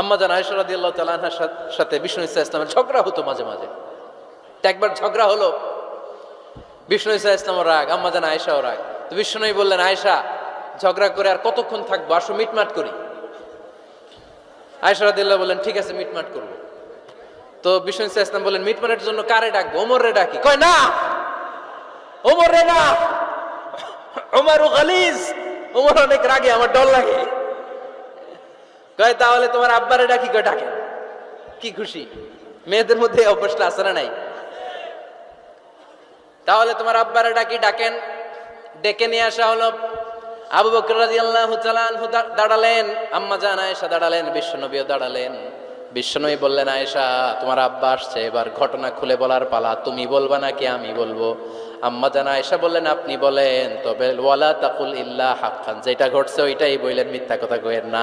আম্মা জান আয়েশা রাদিয়াল্লাহু তাআলা আনহার সাথে বিষ্ণু ইসা ইসলামের ঝগড়া হতো মাঝে মাঝে। একবার ঝগড়া হলো, বিষ্ণু ইসা ইসলামের রাগ, আম্মা জান আয়েশাও রাগ। তো বিষ্ণু বললেন, আয়েশা ঝগড়া করে আর কতক্ষণ থাকবো, আসো মিটমাট করি। আয়েশা রাদিয়াল্লাহু বললেন, ঠিক আছে মিটমাট করবো। তো বিষ্ণু ইসা ইসলাম বললেন, মিটমাটের জন্য কারে ডাকবো? ওমর রে ডাকি। কয় না, ওমর রে না, ওমর গালিজ, ওমর অনেক রাগে, আমার ডর লাগে। কয় তাহলে তোমার আব্বারে ডাকি। কয় ডাকে। কি খুশি, মেয়েদের মধ্যে এই অভ্যাসটা আছে না নাই? তাহলে তোমার আব্বারে ডাকি, ডাকেন। ডেকে নিয়ে আসা হলো। আবু বকর রাদিয়াল্লাহু তাআলা আনহু দাঁড়ালেন, আম্মা জান আয়েশা দাঁড়ালেন, বিশ্বনবীও দাঁড়ালেন। বিশ্বনবী বললেন, আয়েশা তোমার আব্বা আসছে, এবার ঘটনা খুলে বলার পালা, তুমি বলবা নাকি আমি বলবো? আম্মা জান আয়েশা বললেন, আপনি বলেন, তবে ওয়ালা তাকুল ইল্লা হাক্কান, যেটা ঘটছে ওইটাই বললেন, মিথ্যা কথা কইেন না।